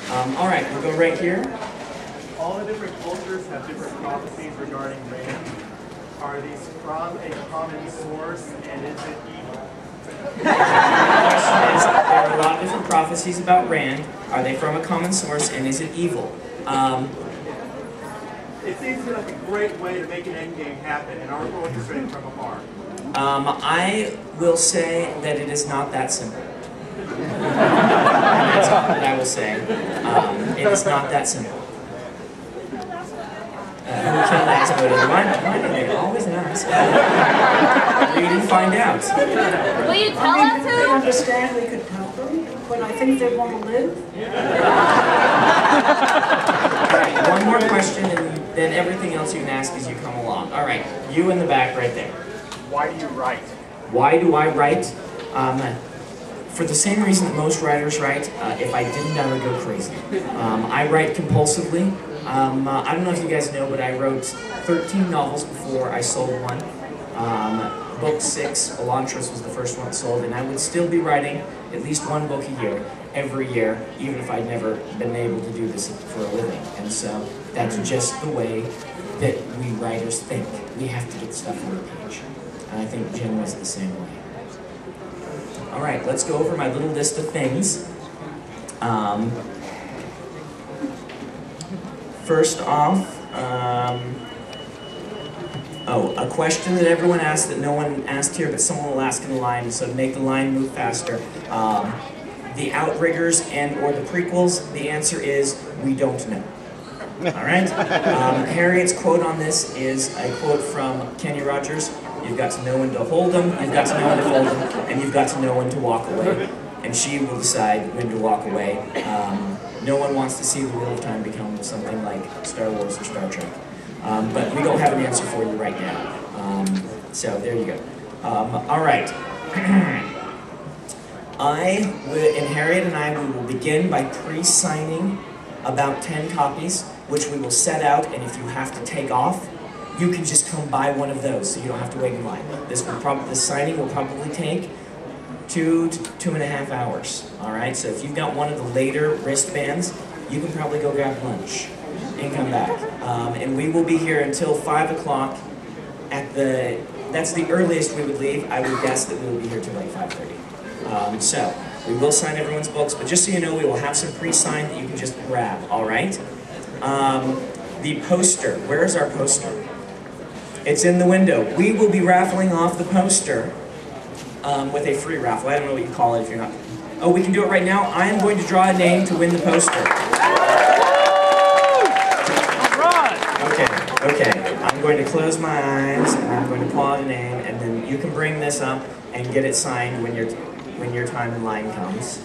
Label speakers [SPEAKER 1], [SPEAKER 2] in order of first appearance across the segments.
[SPEAKER 1] All right, we'll go right here.
[SPEAKER 2] All the different cultures have different prophecies regarding rain. Are these from a common source, and is it evil?
[SPEAKER 1] The question is, there are a lot of different prophecies about Rand. Are they from a common source, and is it evil?
[SPEAKER 2] It seems to me like a great way to make an endgame happen, and aren't going to straight from afar.
[SPEAKER 1] I will say that it is not that simple. That's all that I will say. It is not that simple. Who killed Asmodeus? Why do they always ask? You didn't find out.
[SPEAKER 3] Will you tell us
[SPEAKER 4] They
[SPEAKER 3] who?
[SPEAKER 4] understand we could help them, but I think they want to live.
[SPEAKER 1] Alright, one more question, and then everything else you can ask as you come along. Alright, you in the back right there.
[SPEAKER 2] Why do you write?
[SPEAKER 1] Why do I write? For the same reason that most writers write. If I didn't, I would go crazy. I write compulsively. I don't know if you guys know, but I wrote 13 novels before I sold one. Book 6, Elantris, was the first one sold, and I would still be writing at least one book a year, every year, even if I'd never been able to do this for a living. And so that's just the way that we writers think. We have to get stuff on the page. And I think Jim was the same way. All right, let's go over my little list of things. First off, a question that everyone asked that no one asked here, but someone will ask in the line, so to make the line move faster. The Outriggers and or the prequels, the answer is, we don't know. All right? Harriet's quote on this is a quote from Kenny Rogers. You've got to know when to hold them, you've got to know when to fold them, and you've got to know when to walk away. And she will decide when to walk away. No one wants to see the Wheel of Time become something like Star Wars or Star Trek. But we don't have an answer for you right now. So there you go. All right. Harriet and I, we will begin by pre-signing about 10 copies, which we will set out, and if you have to take off, you can just come buy one of those, so you don't have to wait in line. This signing will probably take 2 to 2.5 hours. All right, so if you've got one of the later wristbands, you can probably go grab lunch and come back. And we will be here until 5 o'clock that's the earliest we would leave. I would guess that we will be here till like 5:30. So we will sign everyone's books, but just so you know, we will have some pre-signed that you can just grab, all right? The poster, where is our poster? It's in the window. We will be raffling off the poster with a free raffle. I don't know what you call it if you're not. Oh, we can do it right now. I am going to draw a name to win the poster. Okay. I'm going to close my eyes and I'm going to pull out a name, and then you can bring this up and get it signed when your time in line comes.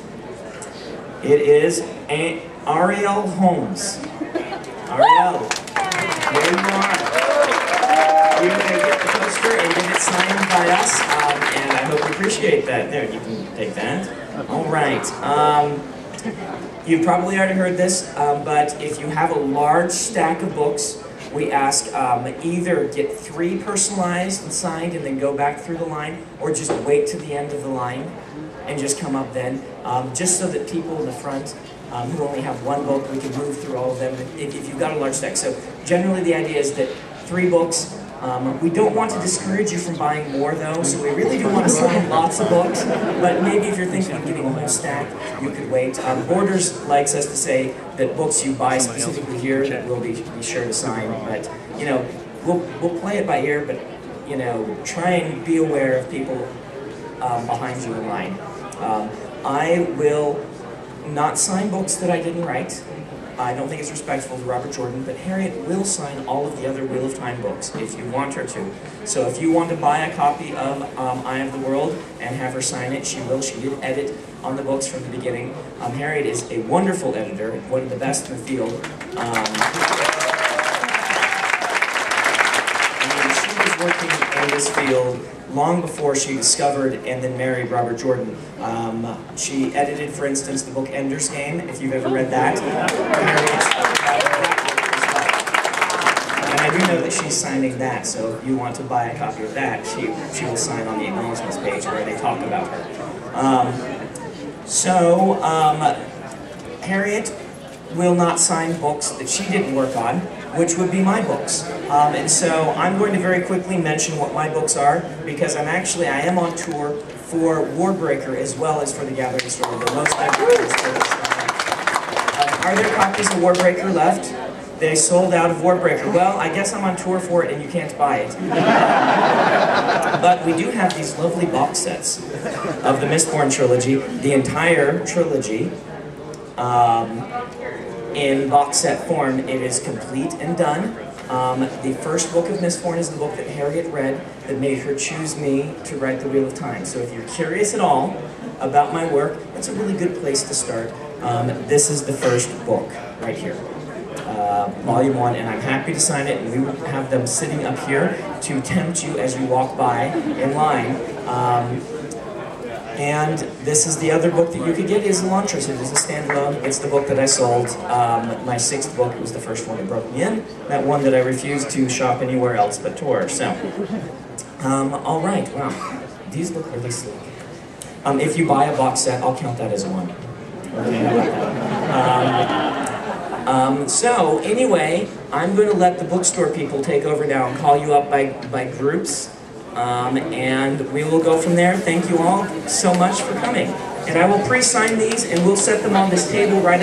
[SPEAKER 1] It is Ariel Holmes. Ariel, there you are. You're going to get the poster and get it signed by us, and I hope you appreciate that. There, you can take that. All right. You've probably already heard this, but if you have a large stack of books, we ask either get 3 personalized and signed and then go back through the line, or just wait to the end of the line and just come up then, just so that people in the front who only have 1 book, we can move through all of them if you've got a large stack. So generally the idea is that 3 books. We don't want to discourage you from buying more though, so we really do want to sign lots of books, but maybe if you're thinking of getting a whole stack, you could wait. Borders likes us to say that books you buy specifically here that we'll be sure to sign, but you know, we'll play it by ear, but you know, try and be aware of people behind you in line. I will not sign books that I didn't write. I don't think it's respectful to Robert Jordan, but Harriet will sign all of the other Wheel of Time books if you want her to. So if you want to buy a copy of Eye of the World and have her sign it, she will. She did edit on the books from the beginning. Harriet is a wonderful editor, one of the best in the field. She was working in this field long before she discovered and then married Robert Jordan. She edited, for instance, the book Ender's Game, if you've ever read that. And I do know that she's signing that, so if you want to buy a copy of that, she will sign on the acknowledgements page where they talk about her. Harriet, will not sign books that she didn't work on, which would be my books. And so I'm going to very quickly mention what my books are, because I am on tour for Warbreaker as well as for The Gathering Storm. But most are there copies of Warbreaker left? They sold out of Warbreaker. Well, I guess I'm on tour for it and you can't buy it. But we do have these lovely box sets of the Mistborn trilogy, the entire trilogy. In box set form, it is complete and done. The first book of Mistborn is the book that Harriet read that made her choose me to write The Wheel of Time. So if you're curious at all about my work, it's a really good place to start. This is the first book right here, Volume 1, and I'm happy to sign it, and we will have them sitting up here to tempt you as you walk by in line. And this is the other book that you could get is Elantris. It is a standalone. It's the book that I sold. My 6th book. It was the first one that broke me in. That one that I refused to shop anywhere else but Tor. So, all right. Wow, these look really sleek. If you buy a box set, I'll count that as one. Okay, how about that? So anyway, I'm going to let the bookstore people take over now and call you up by groups. And we will go from there. Thank you all so much for coming. And I will pre-sign these and we'll set them on this table right